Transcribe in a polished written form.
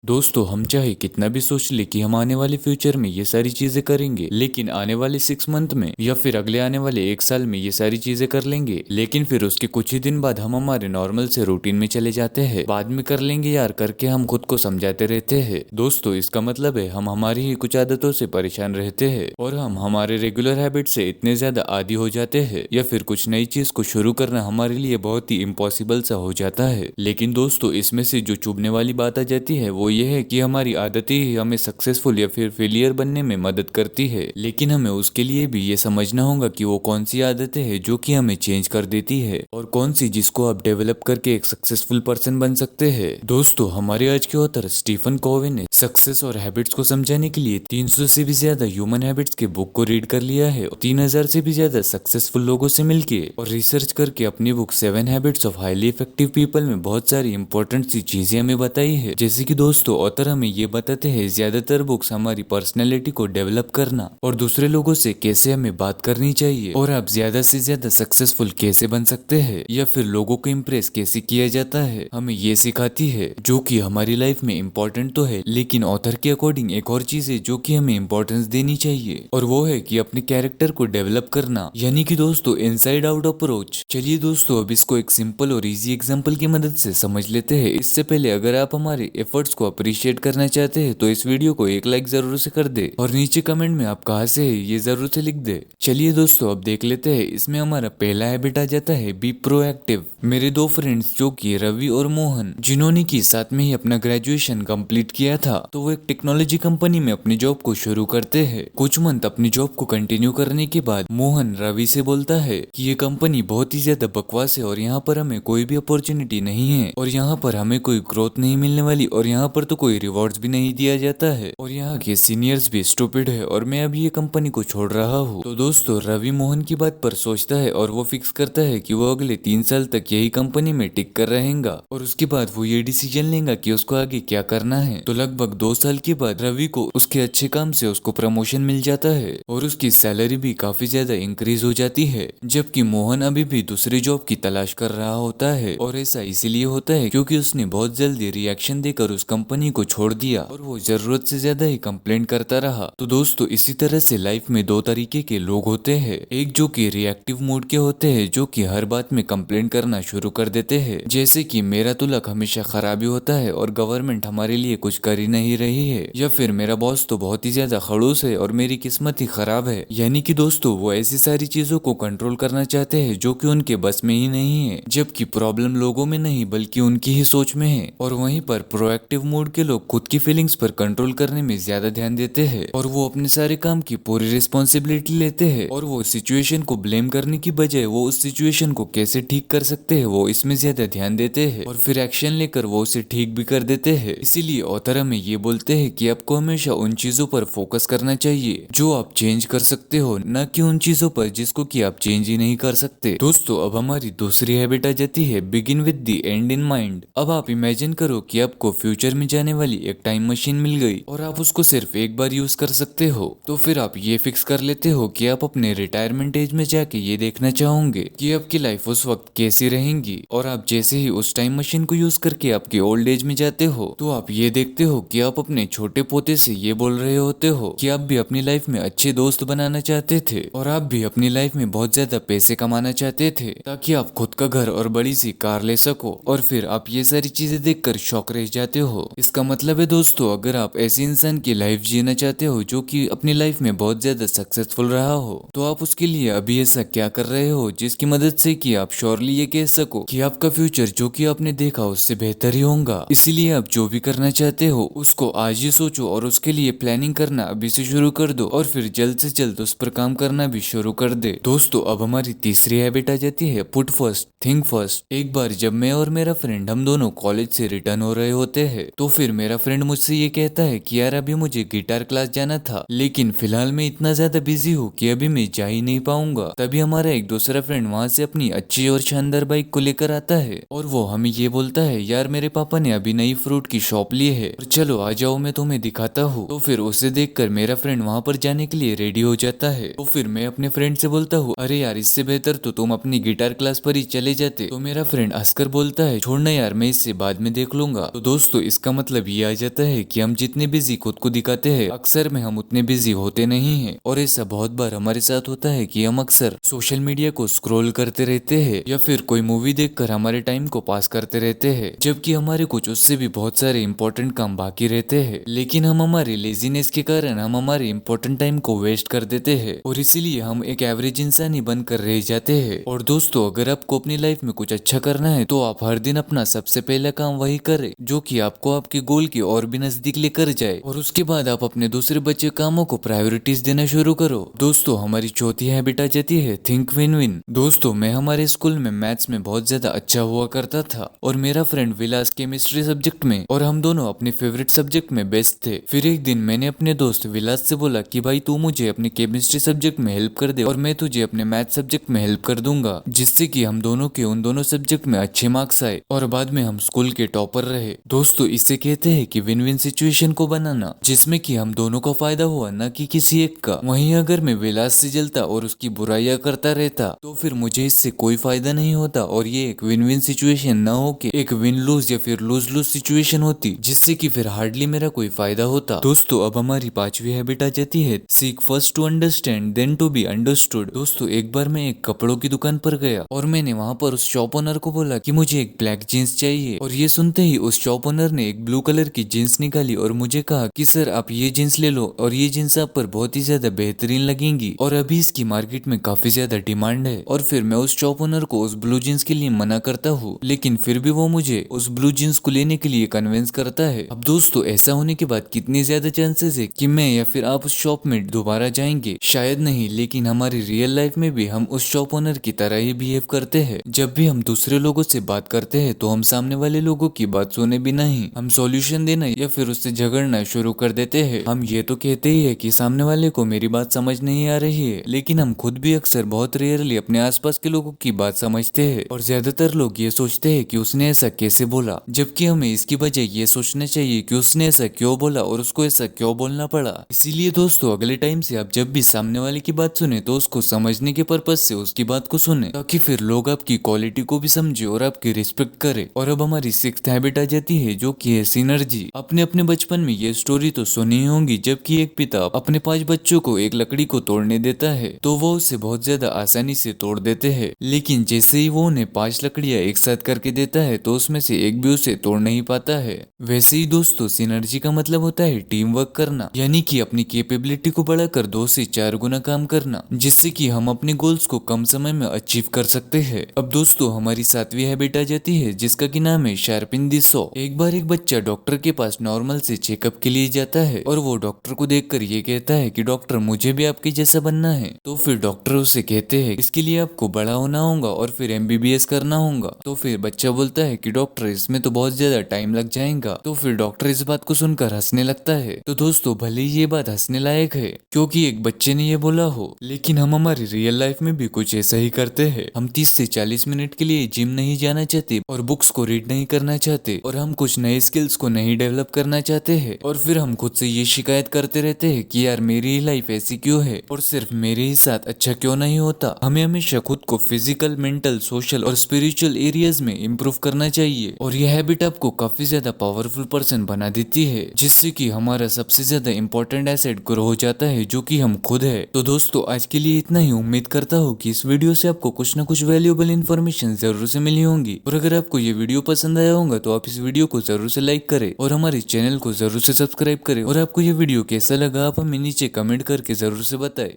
दोस्तों हम चाहे कितना भी सोच ले कि हम आने वाले फ्यूचर में ये सारी चीजें करेंगे, लेकिन आने वाले 6 मंथ में या फिर अगले आने वाले 1 साल में ये सारी चीजें कर लेंगे, लेकिन फिर उसके कुछ ही दिन बाद हम हमारे नॉर्मल से रूटीन में चले जाते हैं। बाद में कर लेंगे यार करके हम खुद को समझाते रहते हैं। दोस्तों इसका मतलब है हम हमारी ही कुछ आदतों से परेशान रहते हैं और हम हमारे रेगुलर हैबिट से इतने ज्यादा आदी हो जाते हैं या फिर कुछ नई चीज को शुरू करना हमारे लिए बहुत ही इम्पॉसिबल सा हो जाता है। लेकिन दोस्तों इसमें से जो चुभने वाली बात आ जाती है वो ये है कि हमारी आदतें ही हमें सक्सेसफुल या फिर फेलियर बनने में मदद करती है, लेकिन हमें उसके लिए भी ये समझना होगा कि वो कौन सी आदतें हैं जो कि हमें चेंज कर देती है और कौन सी जिसको आप डेवलप करके एक सक्सेसफुल पर्सन बन सकते हैं। दोस्तों हमारे आज के ऑथर स्टीफन कोवे ने सक्सेस और हैबिट्स को समझाने के लिए 300 से भी ज्यादा ह्यूमन हैबिट्स के बुक को रीड कर लिया है और 3000 से भी ज्यादा सक्सेसफुल लोगों से मिलके और रिसर्च करके अपनी book 7 habits of highly effective people में बहुत सारी इंपॉर्टेंट सी चीजें हमें बताई है। जैसे कि दोस्तों ऑथर हमें ये बताते हैं ज्यादातर बुक्स हमारी पर्सनैलिटी को डेवलप करना और दूसरे लोगों से कैसे हमें बात करनी चाहिए और आप ज्यादा से ज्यादा सक्सेसफुल कैसे बन सकते हैं या फिर लोगों को इम्प्रेस कैसे किया जाता है हमें ये सिखाती है, जो कि हमारी लाइफ में इम्पोर्टेंट तो है, लेकिन ऑथर के अकॉर्डिंग एक और चीज है जो कि हमें इम्पोर्टेंस देनी चाहिए और वो है कि अपने कैरेक्टर को डेवलप करना, यानी कि दोस्तों इनसाइड आउट अप्रोच। चलिए दोस्तों अब इसको एक सिंपल और इजी एग्जांपल की मदद से समझ लेते हैं। इससे पहले अगर आप हमारे एफर्ट्स को अप्रिशिएट करना चाहते हैं तो इस वीडियो को एक लाइक जरूर से कर दे और नीचे कमेंट में आप कहाँ से है ये जरूर से लिख दे। चलिए दोस्तों अब देख लेते हैं। इसमें हमारा पहला हैबिट आ जाता है बी प्रोएक्टिव। मेरे दो फ्रेंड्स जो कि रवि और मोहन, जिन्होंने की साथ में ही अपना ग्रेजुएशन कंप्लीट किया था, तो वो एक टेक्नोलॉजी कंपनी में अपनी जॉब को शुरू करते हैं। कुछ मंथ अपनी जॉब को कंटिन्यू करने के बाद मोहन रवि से बोलता है कि ये कंपनी बहुत ही ज्यादा बकवास है और यहाँ पर हमें कोई भी अपॉर्चुनिटी नहीं है और यहाँ पर हमें कोई ग्रोथ नहीं मिलने वाली और यहाँ पर तो कोई रिवॉर्ड्स भी नहीं दिया जाता है और यहाँ के सीनियर्स भी स्टूपिड है और मैं अभी ये कंपनी को छोड़ रहा हूँ। तो दोस्तों रवि मोहन की बात पर सोचता है और वो फिक्स करता है कि वो अगले 3 साल तक यही कंपनी में टिक कर रहेगा और उसके बाद वो ये डिसीजन लेगा कि उसको आगे क्या करना है। तो लगभग 2 साल के बाद रवि को उसके अच्छे काम से उसको प्रमोशन मिल जाता है और उसकी सैलरी भी काफी ज्यादा इंक्रीज हो जाती है, जबकि मोहन अभी भी दूसरी जॉब की तलाश कर रहा होता है और ऐसा इसीलिए होता है क्योंकि उसने बहुत जल्दी रिएक्शन देकर उस कंपनी को छोड़ दिया और वो जरूरत से ज्यादा ही कंप्लेंट करता रहा। तो दोस्तों इसी तरह से लाइफ में दो तरीके के लोग होते हैं, एक जो कि रिएक्टिव मूड के होते हैं जो कि हर बात में कंप्लेंट करना शुरू कर देते हैं, जैसे कि मेरा तो लक हमेशा खराब ही होता है और गवर्नमेंट हमारे लिए कुछ कर ही नहीं रही है, या फिर मेरा बॉस तो बहुत ही ज्यादा खड़ूस है और मेरी किस्मत ही खराब है। यानी कि दोस्तों वो ऐसी सारी चीजों को कंट्रोल करना चाहते हैं जो कि उनके बस में ही नहीं है, जबकि प्रॉब्लम लोगों में नहीं बल्कि उनकी ही सोच में है। और वहीं पर प्रोएक्टिव मूड के लोग खुद की फीलिंग्स पर कंट्रोल करने में ज्यादा ध्यान देते हैं और वो अपने सारे काम की पूरी रिस्पॉन्सिबिलिटी लेते हैं और वो सिचुएशन को ब्लेम करने की बजाय वो उस सिचुएशन को कैसे ठीक कर सकते हैं वो इसमें ज्यादा ध्यान देते हैं और फिर एक्शन लेकर वो उसे ठीक भी कर देते हैं। इसीलिए ऑथर हमें ये बोलते हैं कि आपको हमेशा उन चीजों पर फोकस करना चाहिए जो आप चेंज कर सकते हो, न कि उन चीजों पर जिसको कि आप चेंज ही नहीं कर सकते। दोस्तों अब हमारी दूसरी हैबिट आ जाती है begin with the and in mind. अब आप इमेजिन करो कि आपको फ्यूचर में जाने वाली एक टाइम मशीन मिल गई और आप उसको सिर्फ एक बार यूज कर सकते हो। तो फिर आप ये फिक्स कर लेते हो कि आप अपने रिटायरमेंट एज में जाके ये देखना चाहोगे कि आपकी लाइफ उस वक्त कैसी रहेंगी और आप जैसे ही उस टाइम मशीन को यूज करके आपके ओल्ड एज में जाते हो तो आप ये देखते हो कि आप अपने छोटे पोते से ये बोल रहे होते हो कि आप भी अपनी लाइफ में अच्छे दोस्त बनाना चाहते थे और आप भी अपनी लाइफ में बहुत ज्यादा पैसे कमाना चाहते थे ताकि आप खुद का घर और बड़ी सी कार ले सको, और फिर आप ये सारी चीजें देखकर शॉक रह जाते हो। इसका मतलब है दोस्तों अगर आप ऐसे इंसान की लाइफ जीना चाहते हो जो कि अपनी लाइफ में बहुत ज्यादा सक्सेसफुल रहा हो तो आप उसके लिए अभी ऐसा क्या कर रहे हो जिसकी मदद से कि आप श्योरली ये कह सको कि आपका फ्यूचर जो कि आपने देखा उससे बेहतर ही होगा। इसीलिए आप जो भी करना चाहते हो उसको आज ही सोचो और उसके लिए प्लानिंग करना अभी से शुरू कर दो और फिर जल्द से जल्द उस पर काम करना भी शुरू कर दे। दोस्तों अब हमारी तीसरी हैबिट आ जाती है पुट फर्स्ट थिंक फर्स्ट। एक बार जब मैं और मेरा फ्रेंड हम दोनों कॉलेज से रिटर्न हो रहे होते हैं तो फिर मेरा फ्रेंड मुझसे ये कहता है कि यार अभी मुझे गिटार क्लास जाना था लेकिन फिलहाल मैं इतना ज्यादा बिजी हूँ कि अभी मैं जा ही नहीं पाऊंगा। तभी हमारा एक दूसरा फ्रेंड वहाँ से अपनी अच्छी और शानदार बाइक को लेकर आता है और वो हमें ये बोलता है यार मेरे पापा ने अभी नई फ्रूट की शॉप ली है और चलो आ जाओ मैं तुम्हें दिखाता हूँ। तो फिर उसे देखकर मेरा फ्रेंड वहाँ पर जाने के लिए रेडी हो जाता है। तो फिर मैं अपने फ्रेंड से बोलता हूँ अरे यार इससे बेहतर तो तुम अपनी गिटार क्लास पर ही चले जाते। तो मेरा फ्रेंड हंसकर बोलता है छोड़ना यार मैं इससे बाद में देख लूंगा। तो दोस्तों इसका मतलब ये आ जाता है कि हम जितने बिजी खुद को दिखाते हैं अक्सर में हम उतने बिजी होते नहीं हैं। और ऐसा बहुत बार हमारे साथ होता है कि हम अक्सर सोशल मीडिया को स्क्रॉल करते रहते हैं या फिर कोई मूवी देखकर हमारे टाइम को पास करते रहते हैं, जबकि हमारे कुछ उससे भी बहुत सारे इंपॉर्टेंट काम बाकी रहते हैं। लेकिन हम हमारे लेजीनेस के कारण हम हमारे इंपॉर्टेंट टाइम को वेस्ट कर देते हैं और इसीलिए हम एक एवरेज इंसान ही बनकर रह जाते हैं। और दोस्तों, अगर आपको अपनी लाइफ में कुछ अच्छा करना है तो आप हर दिन अपना सबसे पहला काम वही करें जो कि आपको आपके गोल की और भी नजदीक लेकर जाए, और उसके बाद आप अपने दूसरे बचे कामों को प्रायोरिटीज देना शुरू करो। दोस्तों, हमारी चौथी हैबिट आ जाती है थिंक विन विन। दोस्तों, मैं हमारे स्कूल में मैथ्स में बहुत ज्यादा अच्छा हुआ करता था और मेरा फ्रेंड विलास केमिस्ट्री सब्जेक्ट में, और हम दोनों अपने फेवरेट सब्जेक्ट में बेस्ट थे। फिर एक दिन मैंने अपने दोस्त विलास से बोला कि भाई तू मुझे अपने केमिस्ट्री सब्जेक्ट में हेल्प कर दे और मैं तुझे अपने मैथ सब्जेक्ट में हेल्प कर दूंगा, जिससे कि हम दोनों के उन दोनों सब्जेक्ट में अच्छे मार्क्स आए और बाद में हम स्कूल के टॉपर रहे। दोस्तों, इसे कहते हैं कि विन विन सिचुएशन को बनाना, जिसमें कि हम दोनों का फायदा हुआ न कि किसी एक का। वहीं अगर मैं विलास से जलता और उसकी बुराइयां करता रहता तो फिर मुझे इससे कोई फायदा नहीं होता और ये एक विन विन सिचुएशन न होके एक विन लूज या फिर लूज लूज सिचुएशन होती, जिससे कि फिर हार्डली मेरा कोई फायदा होता। दोस्तों, अब हमारी पांचवी हैबिट आ जाती है seek first to understand then to be understood. दोस्तों, एक बार मैं एक कपड़ों की दुकान पर गया और मैंने वहां पर उस शॉप ओनर को बोला कि मुझे एक ब्लैक जींस चाहिए, और ये सुनते ही उस शॉप ओनर ने एक ब्लू कलर की जींस निकाली और मुझे कहा कि सर आप ये जींस ले लो और ये जींस आप पर बहुत ही ज्यादा बेहतरीन लगेंगी और अभी इसकी मार्केट में काफी ज्यादा डिमांड है। और फिर मैं उस शॉप ओनर को उस ब्लू जींस के लिए मना करता हूँ, लेकिन फिर भी वो मुझे उस ब्लू जींस को लेने के लिए कन्विंस करता है। अब दोस्तों, ऐसा होने के बाद कितनी ज्यादा चांसेस है कि मैं या फिर आप उस शॉप में दोबारा जाएंगे? शायद नहीं, लेकिन हमारी रियल लाइफ में भी हम उस शॉप ओनर की तरह ही बिहेव करते हैं। जब भी हम दूसरे लोगों से बात करते हैं तो हम सामने वाले लोगों की बात सुने बिना ही हम सॉल्यूशन देना या फिर उससे झगड़ना शुरू कर देते हैं। हम ये तो कहते ही है कि सामने वाले को मेरी बात समझ नहीं आ रही है, लेकिन हम खुद भी अक्सर बहुत रेयरली अपने आसपास के लोगों की बात समझते हैं और ज्यादातर लोग ये सोचते हैं कि उसने ऐसा कैसे बोला, जबकि हमें इसकी बजाय ये सोचना चाहिए कि उसने ऐसा क्यों बोला और उसको ऐसा क्यों बोलना पड़ा। इसीलिए दोस्तों, अगले टाइम से आप जब भी सामने वाले की बात सुने तो उसको समझने के पर्पज से उसकी बात को सुने, ताकि फिर लोग आपकी क्वालिटी को भी समझे और आपकी रिस्पेक्ट करे। और अब हमारी सिक्स्थ हैबिट आ जाती है जो कि है सिनर्जी। अपने अपने बचपन में ये स्टोरी तो सुनी होंगी, जबकि एक पिता अपने 5 बच्चों को एक लकड़ी को तोड़ने देता है तो वो उसे बहुत ज्यादा आसानी से तोड़ देते हैं, लेकिन जैसे ही वो उन्हें 5 लकड़ियां एक साथ करके देता है तो उसमें से एक भी उसे तोड़ नहीं पाता है। वैसे ही दोस्तों, सिनर्जी का मतलब होता है टीम वर्क करना, यानी कि अपनी कैपेबिलिटी को बढ़ाकर 2 से 4 गुना काम करना, जिससे कि हम अपने गोल्स को कम समय में अचीव कर सकते हैं। अब दोस्तों, हमारी 7वीं हैबिट आ जाती है जिसका की नाम है शार्पिन द सॉ। एक बार एक बच्चा डॉक्टर के पास नॉर्मल से चेकअप के लिए जाता है और वो डॉक्टर को देखकर ये कहता है कि डॉक्टर मुझे भी आपके जैसा बनना है। तो फिर डॉक्टर उसे कहते हैं इसके लिए आपको बड़ा होना होगा और फिर MBBS करना होगा। तो फिर बच्चा बोलता है कि डॉक्टर इसमें तो बहुत ज्यादा टाइम लग जाएगा। तो फिर डॉक्टर इस बात को सुनकर हंसने लगता है। तो दोस्तों, भले ही ये बात हंसने लायक है क्योंकि एक बच्चे ने ये बोला हो, लेकिन हम हमारी रियल लाइफ में भी कुछ ऐसा ही करते हैं। हम 30 से 40 मिनट के लिए जिम नहीं जाना चाहते और बुक्स को रीड नहीं करना चाहते और हम कुछ नए स्किल्स को नहीं डेवलप करना चाहते हैं, और फिर हम खुद से ये शिकायत करते रहते हैं कि यार मेरी ही लाइफ ऐसी क्यों है और सिर्फ मेरे ही साथ अच्छा क्यों नहीं होता। हमें हमेशा खुद को फिजिकल, मेंटल, सोशल और स्पिरिचुअल एरियाज में इम्प्रूव करना चाहिए, और यह हैबिट आपको काफी ज्यादा पावरफुल पर्सन बना देती है, जिससे कि हमारा सबसे ज्यादा इंपॉर्टेंट एसेट ग्रो हो जाता है जो कि हम खुद है। तो दोस्तों, आज के लिए इतना ही। उम्मीद करता हूँ कि इस वीडियो से आपको कुछ ना कुछ वैल्यूएबल इन्फॉर्मेशन जरूर से मिली होंगी, और अगर आपको ये वीडियो पसंद आया होगा तो आप इस वीडियो को जरूर से लाइक करें और हमारे चैनल को जरूर से सब्सक्राइब करें। और आपको ये वीडियो कैसा लगा आप हमें नीचे कमेंट करके जरूर से बताएं।